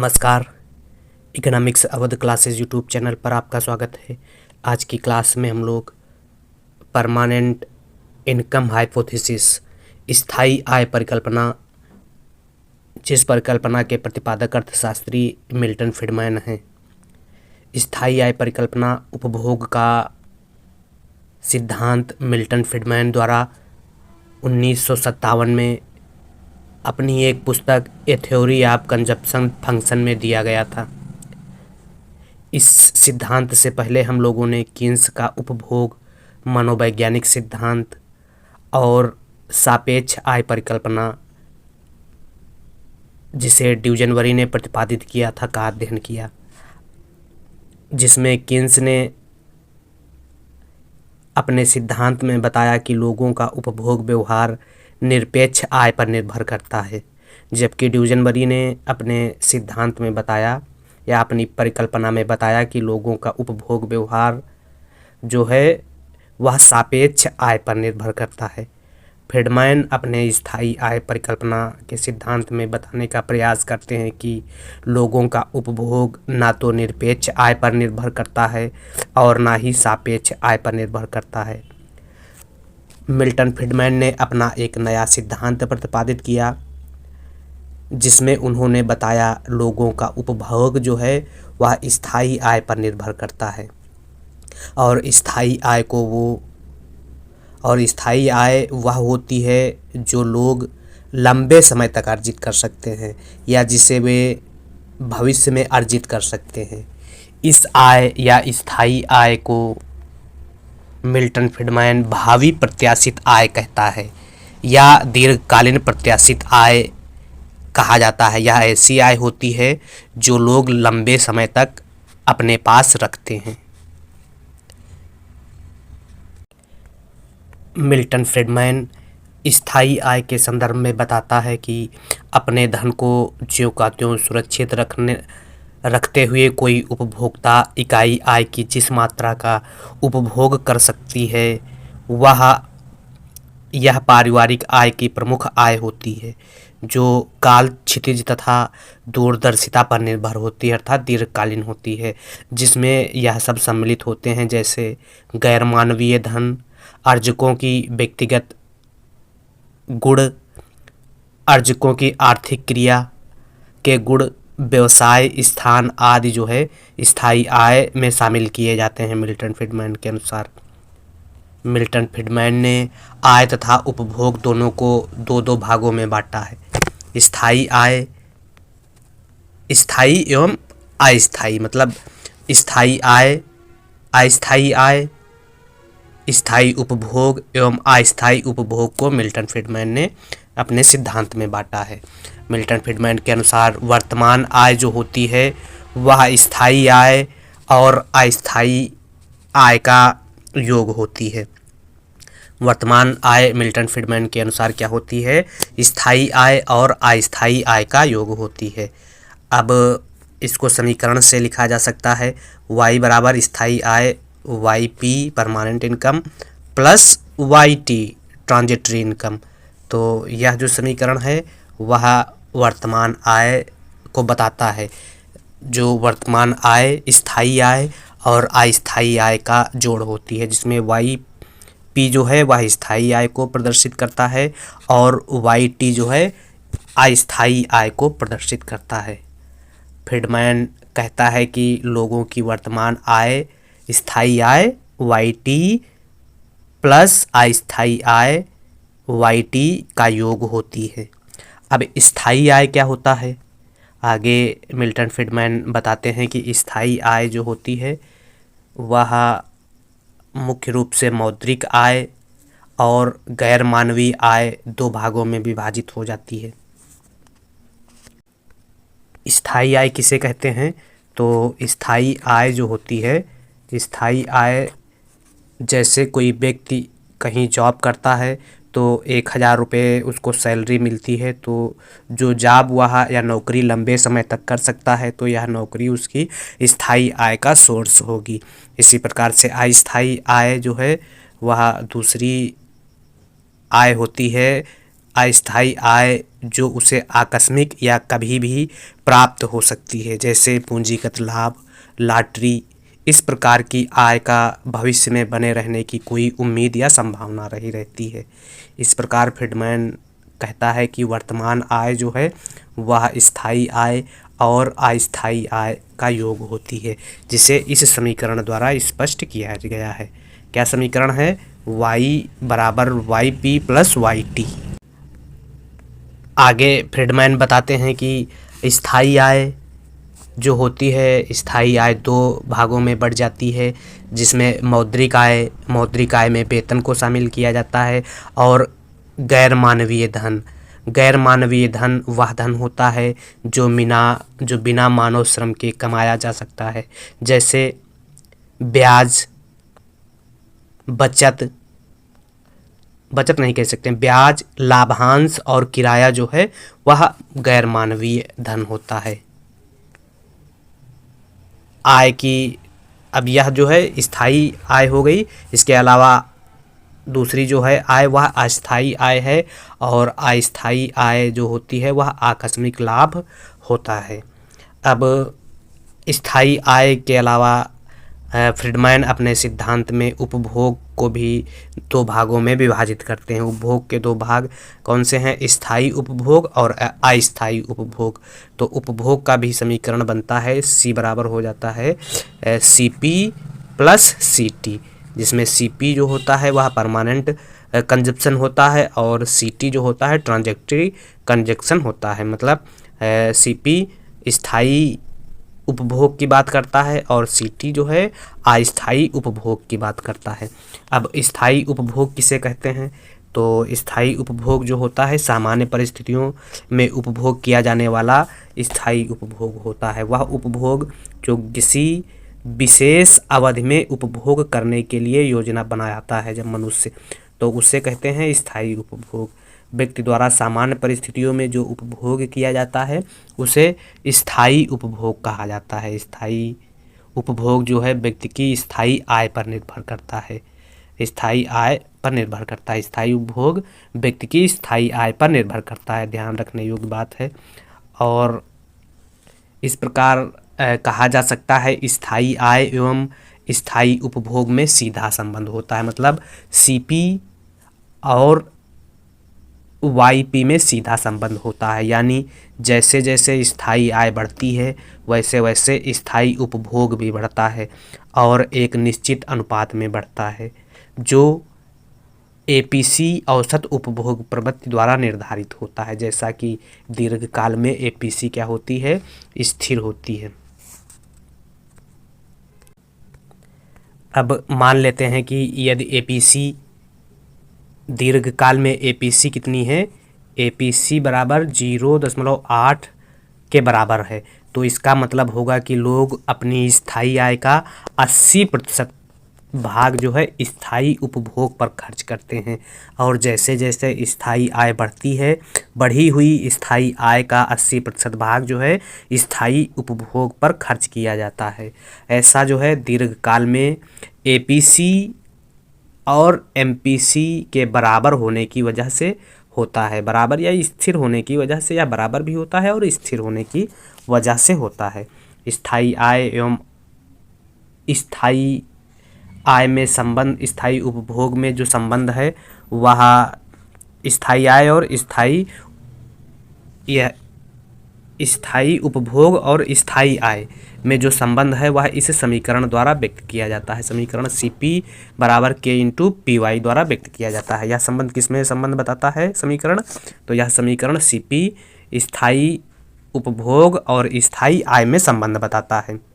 नमस्कार। Economics Awadh classes YouTube channel पर आपका स्वागत है। आज की क्लास में हम लोग परमानेंट इनकम हाइपोथेसिस, स्थायी आय परिकल्पना, जिस परिकल्पना के प्रतिपादक अर्थशास्त्री मिल्टन फ्रीडमैन हैं। स्थायी आय परिकल्पना उपभोग का सिद्धांत मिल्टन फ्रीडमैन द्वारा 1957 में अपनी एक पुस्तक ए थ्योरी ऑफ कंजप्शन फंक्शन में दिया गया था। इस सिद्धांत से पहले हम लोगों ने कीन्स का उपभोग मनोवैज्ञानिक सिद्धांत और सापेक्ष आय परिकल्पना, जिसे ड्यूजनबरी ने प्रतिपादित किया था, का अध्ययन किया, जिसमें कीन्स ने अपने सिद्धांत में बताया कि लोगों का उपभोग व्यवहार निरपेक्ष आय पर निर्भर करता है, जबकि ड्यूजनबरी ने अपने सिद्धांत में बताया या अपनी परिकल्पना में बताया कि लोगों का उपभोग व्यवहार जो है वह सापेक्ष आय पर निर्भर करता है। फ्रीडमैन अपने स्थायी आय परिकल्पना के सिद्धांत में बताने का प्रयास करते हैं कि लोगों का उपभोग ना तो निरपेक्ष आय पर निर्भर करता है और ना ही सापेक्ष आय पर निर्भर करता है। मिल्टन फ्रीडमैन ने अपना एक नया सिद्धांत प्रतिपादित किया, जिसमें उन्होंने बताया लोगों का उपभोग जो है वह स्थायी आय पर निर्भर करता है और स्थायी आय वह होती है जो लोग लंबे समय तक अर्जित कर सकते हैं या जिसे वे भविष्य में अर्जित कर सकते हैं। इस आय या स्थायी आय को मिल्टन फ्रीडमैन भावी प्रत्याशित आय कहता है या दीर्घकालीन प्रत्याशित आय कहा जाता है। यह ऐसी आय होती है जो लोग लंबे समय तक अपने पास रखते हैं। मिल्टन फ्रीडमैन स्थायी आय के संदर्भ में बताता है कि अपने धन को ज्यों का त्यों सुरक्षित रखते हुए कोई उपभोक्ता इकाई आय की जिस मात्रा का उपभोग कर सकती है यह पारिवारिक आय की प्रमुख आय होती है, जो काल क्षितिज तथा दूरदर्शिता पर निर्भर होती है अर्थात दीर्घकालीन होती है, जिसमें यह सब सम्मिलित होते हैं जैसे गैर मानवीय धन, अर्जकों की व्यक्तिगत गुण, अर्जकों की आर्थिक क्रिया के गुण, व्यवसाय स्थान आदि जो है स्थायी आय में शामिल किए जाते हैं। मिल्टन फ्रीडमैन के अनुसार मिल्टन फ्रीडमैन ने आय तथा उपभोग दोनों को दो भागों में बांटा है, स्थायी आय, स्थायी एवं अस्थायी। मतलब स्थायी आय, अस्थायी आय, स्थायी उपभोग एवं अस्थायी उपभोग को मिल्टन फ्रीडमैन ने अपने सिद्धांत में बांटा है। मिल्टन फ्रीडमैन के अनुसार वर्तमान आय जो होती है वह स्थायी आय और अस्थायी आय का योग होती है। वर्तमान आय मिल्टन फ्रीडमैन के अनुसार क्या होती है? स्थायी आय और अस्थायी आय का योग होती है। अब इसको समीकरण से लिखा जा सकता है y बराबर स्थायी आय YP permanent income plus YT transitory income. तो यह जो समीकरण है वह वर्तमान आय को बताता है, जो वर्तमान आय स्थायी आय और अस्थायी आय का जोड़ होती है, जिसमें YP जो है वह स्थायी आय को प्रदर्शित करता है और YT जो है अस्थायी आय को प्रदर्शित करता है। फ्रीडमैन कहता है कि लोगों की वर्तमान आय स्थायी आय YT प्लस अस्थायी आय YT का योग होती है। अब स्थायी आय क्या होता है? आगे मिल्टन फ्रीडमैन बताते हैं कि स्थायी आय जो होती है वह मुख्य रूप से मौद्रिक आय और गैर मानवीय आय दो भागों में विभाजित हो जाती है। स्थायी आय किसे कहते हैं? तो स्थायी आय जो होती है, स्थायी आय जैसे कोई व्यक्ति कहीं जॉब करता है तो 1000 रुपये उसको सैलरी मिलती है, तो जो जॉब वह या नौकरी लंबे समय तक कर सकता है तो यह नौकरी उसकी स्थायी आय का सोर्स होगी। इसी प्रकार से अस्थायी आय जो है वह दूसरी आय होती है अस्थायी आय जो उसे आकस्मिक या कभी भी प्राप्त हो सकती है, जैसे पूंजीगत लाभ, लॉटरी। इस प्रकार की आय का भविष्य में बने रहने की कोई उम्मीद या संभावना नहीं रहती है। इस प्रकार फ्रीडमैन कहता है कि वर्तमान आय जो है वह स्थायी आय और अस्थायी आय का योग होती है, जिसे इस समीकरण द्वारा स्पष्ट किया गया है। क्या समीकरण है? y बराबर Y P plus Y T. आगे फ्रीडमैन बताते हैं कि स्थायी आय जो होती है, स्थायी आय दो भागों में बढ़ जाती है, जिसमें मौद्रिक आय में वेतन को शामिल किया जाता है, और गैर मानवीय धन वह धन होता है जो बिना मानव श्रम के कमाया जा सकता है, जैसे ब्याज, बचत नहीं कह सकते, ब्याज, लाभांश और किराया जो है वह गैर मानवीय धन होता है। आय की अब यह जो है स्थायी आय हो गई। इसके अलावा दूसरी जो है आय वह अस्थायी आय है, और अस्थायी आय जो होती है वह आकस्मिक लाभ होता है। अब स्थायी आय के अलावा फ्रीडमैन अपने सिद्धांत में उपभोग को भी दो भागों में विभाजित करते हैं। उपभोग के दो भाग कौन से हैं? स्थायी उपभोग और अस्थायी उपभोग। तो उपभोग का भी समीकरण बनता है, सी बराबर हो जाता है C P plus C T, जिसमें सी पी जो होता है वह परमानेंट कंजप्शन होता है, और सी टी जो होता है ट्रांजैक्टरी कंजप्शन होता है। मतलब सी पी स्थायी उपभोग की बात करता है और सीटी जो है अस्थायी उपभोग की बात करता है। अब स्थायी उपभोग किसे कहते हैं? तो स्थायी उपभोग जो होता है सामान्य परिस्थितियों में उपभोग किया जाने वाला स्थायी उपभोग होता है। वह उपभोग जो किसी विशेष अवधि में उपभोग करने के लिए योजना बनाता है जब मनुष्य, तो उसे कहते हैं स्थायी उपभोग। व्यक्ति द्वारा सामान्य परिस्थितियों में जो उपभोग किया जाता है उसे स्थायी उपभोग कहा जाता है। स्थायी उपभोग जो है व्यक्ति की स्थायी आय पर निर्भर करता है। स्थायी उपभोग व्यक्ति की स्थायी आय पर निर्भर करता है, ध्यान रखने योग्य बात है। और इस प्रकार कहा जा सकता है स्थायी आय एवं स्थायी उपभोग में सीधा संबंध होता है। मतलब सीपी और वाईपी में सीधा संबंध होता है, यानी जैसे जैसे स्थायी आय बढ़ती है वैसे वैसे स्थायी उपभोग भी बढ़ता है, और एक निश्चित अनुपात में बढ़ता है, जो एपीसी औसत उपभोग प्रवृत्ति द्वारा निर्धारित होता है। जैसा कि दीर्घकाल में एपीसी क्या होती है? स्थिर होती है। अब मान लेते हैं कि यदि एपीसी दीर्घकाल में एपीसी कितनी है? एपीसी बराबर 0.8 के बराबर है, तो इसका मतलब होगा कि लोग अपनी स्थायी आय का 80% भाग जो है स्थायी उपभोग पर खर्च करते हैं, और जैसे जैसे स्थायी आय बढ़ती है, बढ़ी हुई स्थायी आय का 80% भाग जो है स्थायी उपभोग पर खर्च किया जाता है। ऐसा जो है दीर्घकाल में एपीसी और एमपीसी के बराबर होने की वजह से होता है, बराबर या स्थिर होने की वजह से, या बराबर भी होता है और स्थिर होने की वजह से होता है। स्थायी आय एवं स्थायी आय में संबंध, स्थायी उपभोग में जो संबंध है वह स्थायी आय और स्थायी उपभोग और स्थायी आय में जो संबंध है वह इस समीकरण द्वारा व्यक्त किया जाता है। समीकरण CP बराबर K इंटू PY द्वारा व्यक्त किया जाता है। यह संबंध किसमें संबंध बताता है समीकरण? तो यह समीकरण CP स्थायी उपभोग और स्थायी आय में संबंध बताता है।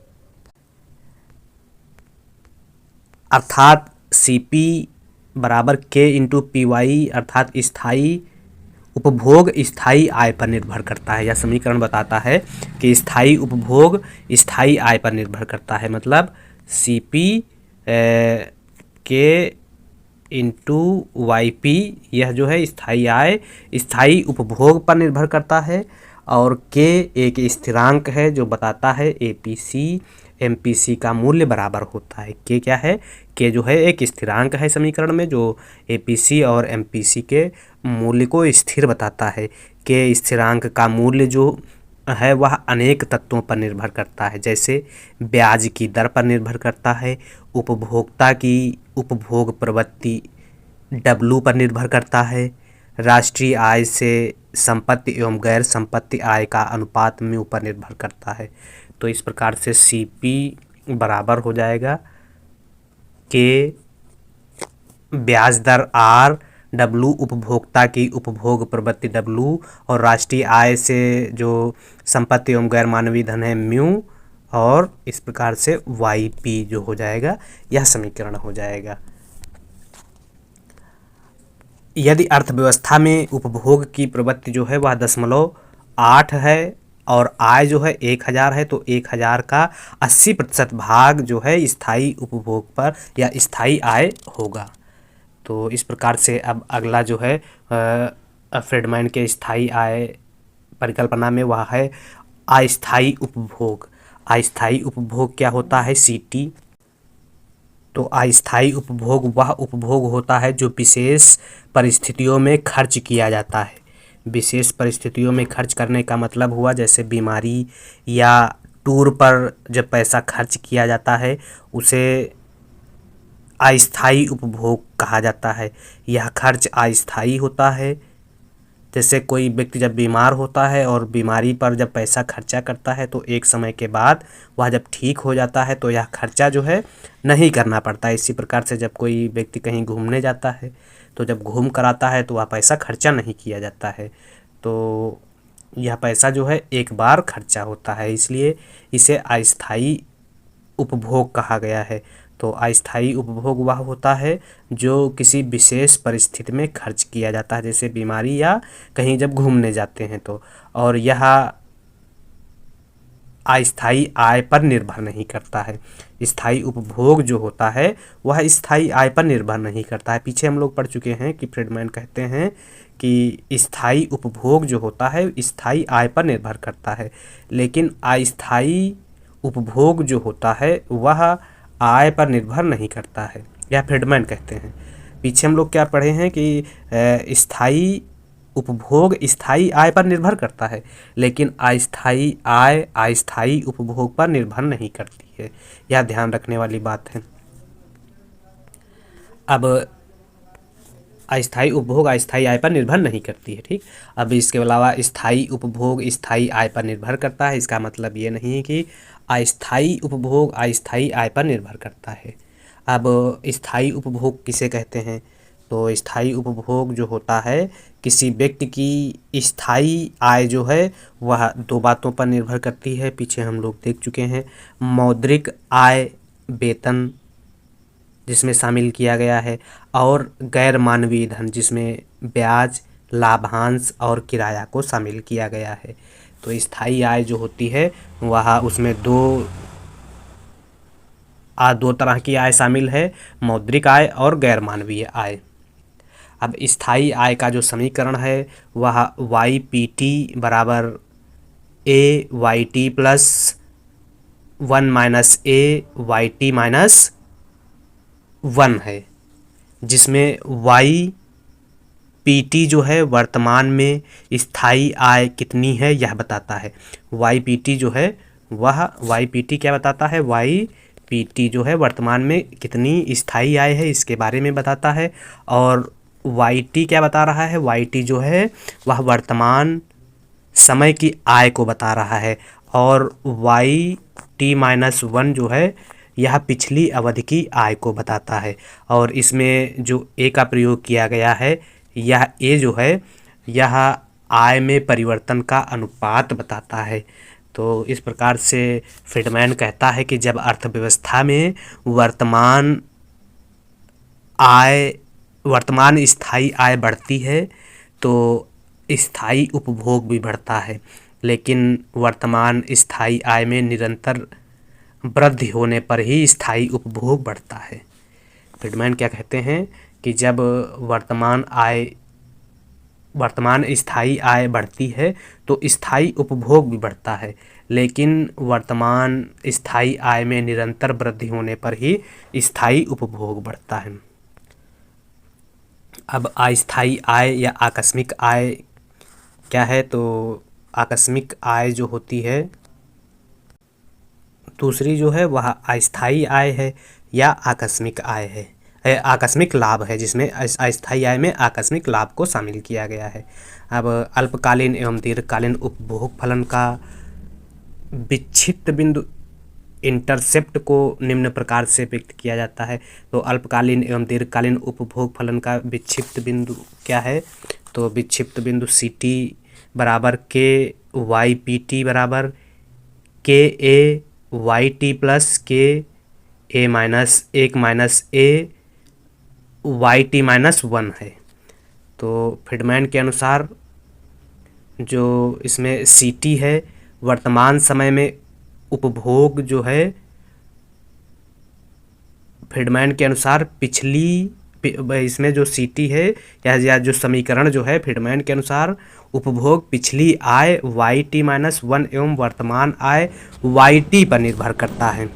अर्थात CP बराबर K इंटू PY अर्थात स्थायी उपभोग स्थायी आय पर निर्भर करता है। यह समीकरण बताता है कि स्थायी उपभोग स्थायी आय पर निर्भर करता है। मतलब CP K इंटू YP यह जो है स्थायी आय स्थायी उपभोग पर निर्भर करता है, और K एक स्थिरांक है जो बताता है APC MPC का मूल्य बराबर होता है। के क्या है? के जो है एक स्थिरांक है समीकरण में, जो APC और MPC के मूल्य को स्थिर बताता है। के स्थिरांक का मूल्य जो है वह अनेक तत्वों पर निर्भर करता है, जैसे ब्याज की दर पर निर्भर करता है, उपभोक्ता की उपभोग प्रवृत्ति W पर निर्भर करता है, राष्ट्रीय आय से संपत्ति एवं गैर संपत्ति आय का अनुपात म्यू पर निर्भर करता है। तो इस प्रकार से CP बराबर हो जाएगा के ब्याज दर R, W उपभोक्ता की उपभोग प्रवृत्ति W और राष्ट्रीय आय से जो संपत्ति एवं गैर मानवीय धन है म्यू, और इस प्रकार से YP जो हो जाएगा, यह समीकरण हो जाएगा। यदि अर्थव्यवस्था में उपभोग की प्रवृत्ति जो है वह 0.8 है और आय जो है 1000 है, तो 1000 का 80% भाग जो है स्थायी उपभोग पर या स्थायी आय होगा। तो इस प्रकार से अब अगला जो है फ्रीडमैन के स्थायी आय परिकल्पना में वह है अस्थायी उपभोग। अस्थायी उपभोग क्या होता है? CT। तो अस्थायी उपभोग वह उपभोग होता है जो विशेष परिस्थितियों में खर्च किया जाता है। विशेष परिस्थितियों में खर्च करने का मतलब हुआ जैसे बीमारी या टूर पर जब पैसा खर्च किया जाता है उसे अस्थायी उपभोग कहा जाता है। यह खर्च अस्थायी होता है। जैसे कोई व्यक्ति जब बीमार होता है और बीमारी पर जब पैसा खर्चा करता है तो एक समय के बाद वह जब ठीक हो जाता है तो यह खर्चा जो है नहीं करना पड़ता है। इसी प्रकार से जब कोई व्यक्ति कहीं घूमने जाता है तो जब घूम कर आता है तो वह पैसा खर्चा नहीं किया जाता है। तो यह पैसा जो है एक बार खर्चा होता है, इसलिए इसे अस्थायी उपभोग कहा गया है। तो अस्थायी उपभोग वह होता है जो किसी विशेष परिस्थिति में खर्च किया जाता है, जैसे बीमारी या कहीं जब घूमने जाते हैं तो। और यह अस्थायी आय पर निर्भर नहीं करता है। स्थायी उपभोग जो होता है वह स्थायी आय पर निर्भर नहीं करता है। पीछे हम लोग पढ़ चुके हैं कि फ्रीडमैन कहते हैं कि स्थायी उपभोग जो होता है स्थायी आय पर निर्भर करता है, लेकिन अस्थायी उपभोग जो होता है वह आय पर निर्भर नहीं करता है, यह फ्रीडमैन कहते हैं। पीछे हम लोग क्या पढ़े हैं कि स्थायी उपभोग स्थायी आय पर निर्भर करता है, लेकिन अस्थायी आय अस्थायी उपभोग पर निर्भर नहीं करती है। यह ध्यान रखने वाली बात है। अब अस्थायी उपभोग अस्थायी आय पर निर्भर नहीं करती है, ठीक। अब इसके अलावा स्थायी उपभोग स्थायी आय पर निर्भर करता है। इसका मतलब ये नहीं है कि अस्थायी उपभोग अस्थायी आय पर निर्भर करता है। अब स्थायी उपभोग किसे कहते हैं? तो स्थायी उपभोग जो होता है किसी व्यक्ति की स्थायी आय जो है वह दो बातों पर निर्भर करती है, पीछे हम लोग देख चुके हैं। मौद्रिक आय वेतन जिसमें शामिल किया गया है, और गैर मानवीय धन जिसमें ब्याज लाभांश और किराया को शामिल किया गया है। तो स्थायी आय जो होती है वह उसमें दो तरह की आय शामिल है, मौद्रिक आय और गैर मानवीय आय। अब स्थायी आय का जो समीकरण है वह YPT बराबर AYT plus 1 minus AYT minus 1 है, जिसमें YPT जो है वर्तमान में स्थायी आय कितनी है यह बताता है। YPT जो है वह YPT क्या बताता है? YPT जो है वर्तमान में कितनी स्थायी आय है इसके बारे में बताता है। और YT क्या बता रहा है? YT जो है वह वर्तमान समय की आय को बता रहा है, और YT-1 जो है यह पिछली अवधि की आय को बताता है। और इसमें जो A का प्रयोग किया गया है, यह A जो है यह आय में परिवर्तन का अनुपात बताता है। तो इस प्रकार से फ्रीडमैन कहता है कि जब अर्थव्यवस्था में वर्तमान स्थायी आय बढ़ती है तो स्थायी उपभोग भी बढ़ता है, लेकिन वर्तमान स्थायी आय में निरंतर वृद्धि होने पर ही स्थायी उपभोग बढ़ता है। फ्रीडमैन क्या कहते हैं कि जब वर्तमान स्थायी आय बढ़ती है तो स्थायी उपभोग भी बढ़ता है, लेकिन वर्तमान स्थायी आय में निरंतर वृद्धि होने पर ही स्थायी उपभोग बढ़ता है। अब अस्थायी आय या आकस्मिक आय क्या है? तो आकस्मिक आय जो होती है, दूसरी जो है वह अस्थायी आय है या आकस्मिक आय है, आकस्मिक लाभ है, जिसमें अस्थायी आय में आकस्मिक लाभ को शामिल किया गया है। अब अल्पकालीन एवं दीर्घकालीन उपभोग फलन का विक्षिप्त बिंदु इंटरसेप्ट को निम्न प्रकार से व्यक्त किया जाता है। तो अल्पकालीन एवं दीर्घकालीन उपभोग फलन का विक्षिप्त बिंदु क्या है? तो विक्षिप्त बिंदु सी टी बराबर के वाई पी टी बराबर के ए वाई टी प्लस के ए माइनस 1 माइनस ए वाई टी माइनस 1 है। तो फ्रीडमैन के अनुसार जो इसमें सी टी है, वर्तमान समय में उपभोग जो है, फ्रीडमैन के अनुसार इसमें जो सी टी है या जो समीकरण जो है, फ्रीडमैन के अनुसार उपभोग पिछली आय वाई टी माइनस 1 एवं वर्तमान आय वाई टी पर निर्भर करता है।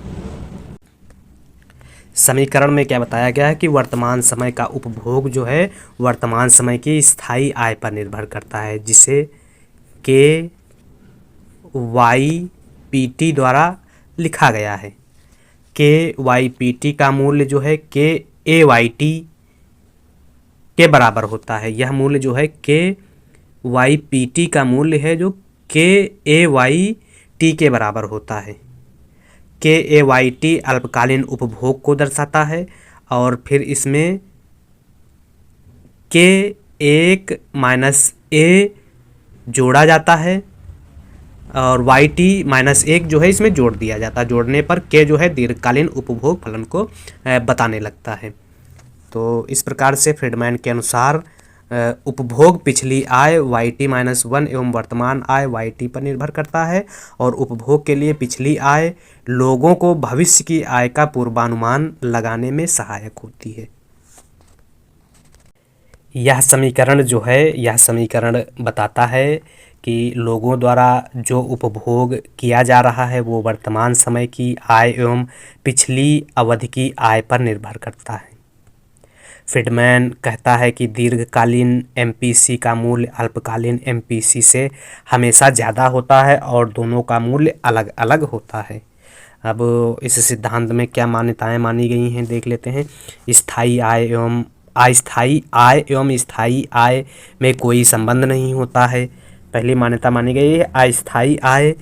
समीकरण में क्या बताया गया है कि वर्तमान समय का उपभोग जो है वर्तमान समय की स्थायी आय पर निर्भर करता है, जिसे के वाई पी टी द्वारा लिखा गया है। के वाई पी टी का मूल्य जो है के ए वाई टी के बराबर होता है। यह मूल्य जो है के वाई पी टी का मूल्य है जो के ए वाई टी के बराबर होता है। के ए वाई टी अल्पकालीन उपभोग को दर्शाता है और फिर इसमें के 1 माइनस ए जोड़ा जाता है और वाई टी माइनस 1 जो है इसमें जोड़ दिया जाता है। जोड़ने पर के जो है दीर्घकालीन उपभोग फलन को बताने लगता है। तो इस प्रकार से फ्रीडमैन के अनुसार उपभोग पिछली आय वाई टी माइनस 1 एवं वर्तमान आय वाई टी पर निर्भर करता है और उपभोग के लिए पिछली आय लोगों को भविष्य की आय का पूर्वानुमान लगाने में सहायक होती है। यह समीकरण बताता है कि लोगों द्वारा जो उपभोग किया जा रहा है वो वर्तमान समय की आय एवं पिछली अवधि की आय पर निर्भर करता है। फ्रीडमैन कहता है कि दीर्घकालीन एमपीसी का मूल्य अल्पकालीन एमपीसी से हमेशा ज़्यादा होता है और दोनों का मूल्य अलग अलग होता है। अब इस सिद्धांत में क्या मान्यताएं मानी गई हैं देख लेते हैं। स्थायी आय एवं अस्थायी आय एवं स्थायी आय में कोई संबंध नहीं होता है। पहली मान्यता मानी गई है अस्थायी आय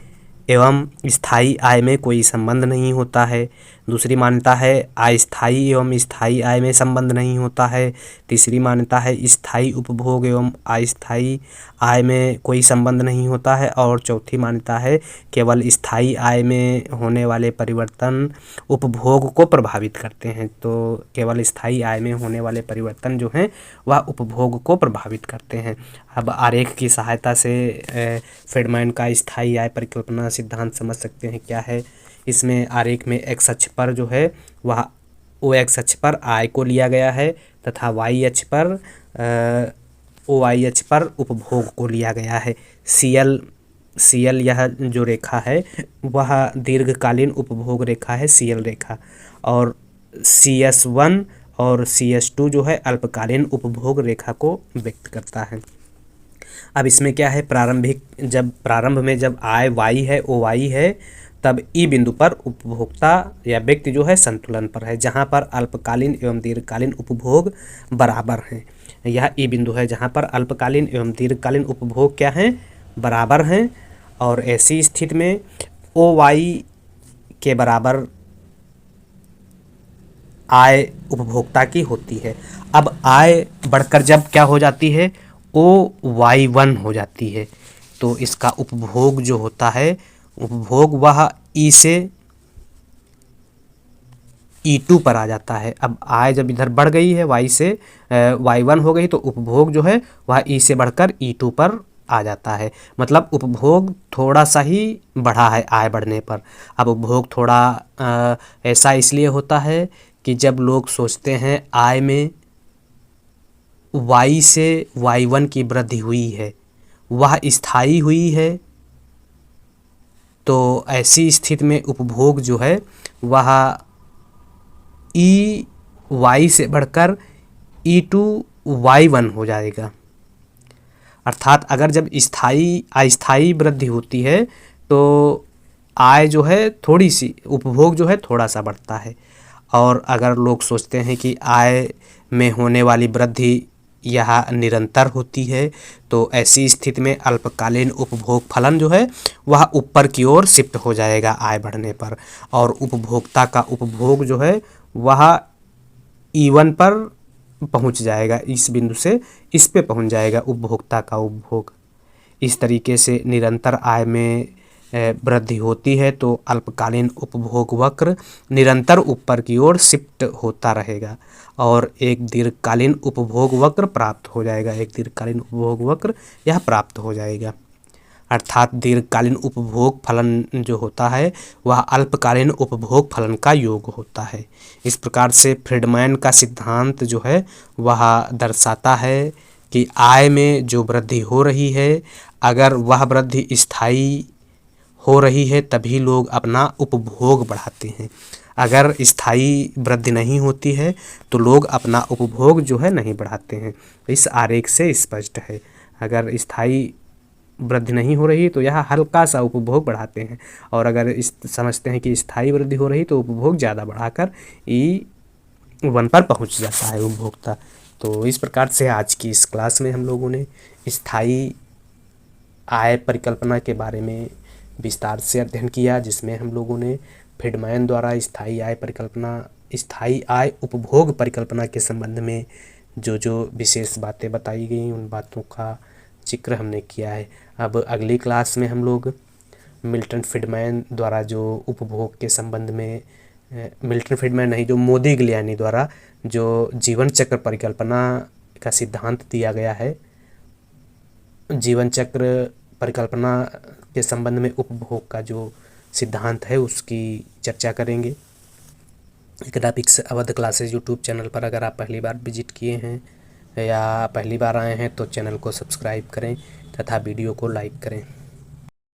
एवं स्थायी आय में कोई संबंध नहीं होता है। दूसरी मान्यता है अस्थायी एवं स्थायी आय में संबंध नहीं होता है। तीसरी मान्यता है स्थायी उपभोग एवं अस्थायी आय में कोई संबंध नहीं होता है। और चौथी मान्यता है केवल स्थायी आय में होने वाले परिवर्तन उपभोग को प्रभावित करते हैं। तो केवल स्थायी आय में होने वाले परिवर्तन जो हैं वह उपभोग को प्रभावित करते हैं। अब आरेख की सहायता से फ्रीडमैन का स्थायी आय परिकल्पना सिद्धांत समझ सकते हैं क्या है। इसमें आरेख में एक्स अक्ष पर जो है वह ओ एक्स अक्ष पर आय को लिया गया है तथा वाई अक्ष पर ओ वाई अक्ष पर उपभोग को लिया गया है। सी एल यह जो रेखा है वह दीर्घकालीन उपभोग रेखा है, सी एल रेखा, और CS1 और CS2 जो है अल्पकालीन उपभोग रेखा को व्यक्त करता है। अब इसमें क्या है, प्रारंभ में जब आय वाई है, ओ वाई है, तब ई बिंदु पर उपभोक्ता या व्यक्ति जो है संतुलन पर है, जहां पर अल्पकालीन एवं दीर्घकालीन उपभोग बराबर हैं। यह ई बिंदु है जहां पर अल्पकालीन एवं दीर्घकालीन उपभोग क्या हैं, बराबर हैं। और ऐसी स्थिति में ओ वाई के बराबर आय उपभोक्ता की होती है। अब आय बढ़कर जब क्या हो जाती है, OY1 हो जाती है, तो इसका उपभोग जो होता है, उपभोग वह ई से E2 पर आ जाता है। अब आय जब इधर बढ़ गई है, Y से Y1 हो गई, तो उपभोग जो है वह E से बढ़कर E2 पर आ जाता है। मतलब उपभोग थोड़ा सा ही बढ़ा है आय बढ़ने पर। अब उपभोग थोड़ा ऐसा इसलिए होता है कि जब लोग सोचते हैं आय में Y से Y1 की वृद्धि हुई है, वह स्थायी हुई है तो ऐसी स्थिति में उपभोग जो है वह ई वाई से बढ़कर E/Y1 हो जाएगा। अर्थात अगर जब अस्थाई वृद्धि होती है तो आय जो है थोड़ी सी, उपभोग जो है थोड़ा सा बढ़ता है। और अगर लोग सोचते हैं कि आय में होने वाली वृद्धि यह निरंतर होती है तो ऐसी स्थिति में अल्पकालीन उपभोग फलन जो है वह ऊपर की ओर शिफ्ट हो जाएगा आय बढ़ने पर, और उपभोक्ता का उपभोग जो है वह E1 पर पहुंच जाएगा। इस बिंदु से इस पे पहुंच जाएगा उपभोक्ता का उपभोग। इस तरीके से निरंतर आय में वृद्धि होती है तो अल्पकालीन उपभोग वक्र निरंतर ऊपर की ओर शिफ्ट होता रहेगा और एक दीर्घकालीन उपभोग वक्र प्राप्त हो जाएगा। एक दीर्घकालीन उपभोग वक्र यह प्राप्त हो जाएगा। अर्थात दीर्घकालीन उपभोग फलन जो होता है वह अल्पकालीन उपभोग फलन का योग होता है। इस प्रकार से फ्रीडमैन का सिद्धांत जो है वह दर्शाता है कि आय में जो वृद्धि हो रही है, अगर वह वृद्धि स्थायी हो रही है तभी लोग अपना उपभोग बढ़ाते हैं। अगर स्थायी वृद्धि नहीं होती है तो लोग अपना उपभोग जो है नहीं बढ़ाते हैं। इस आरेख से स्पष्ट है। अगर स्थायी वृद्धि नहीं हो रही तो यह हल्का सा उपभोग बढ़ाते हैं, और अगर इस समझते हैं कि स्थायी वृद्धि हो रही तो उपभोग ज़्यादा बढ़ाकर E1 पर पहुंच जाता है उपभोक्ता। तो इस प्रकार से आज की इस क्लास में हम लोगों ने स्थायी आय परिकल्पना के बारे में विस्तार से अध्ययन किया, जिसमें हम लोगों ने फ्रीडमैन द्वारा स्थायी आय परिकल्पना, स्थायी आय उपभोग परिकल्पना के संबंध में जो जो विशेष बातें बताई गई उन बातों का जिक्र हमने किया है। अब अगली क्लास में हम लोग मिल्टन फ्रीडमैन द्वारा जो उपभोग के संबंध में, मिल्टन फ्रीडमैन नहीं, जो मोदिग्लियानी द्वारा जो जीवन चक्र परिकल्पना का सिद्धांत दिया गया है, जीवन चक्र परिकल्पना के संबंध में उपभोग का जो सिद्धांत है उसकी चर्चा करेंगे। Academics Awadh classes YouTube channel पर अगर आप पहली बार विजिट किए हैं या पहली बार आए हैं तो चैनल को सब्सक्राइब करें तथा वीडियो को लाइक करें।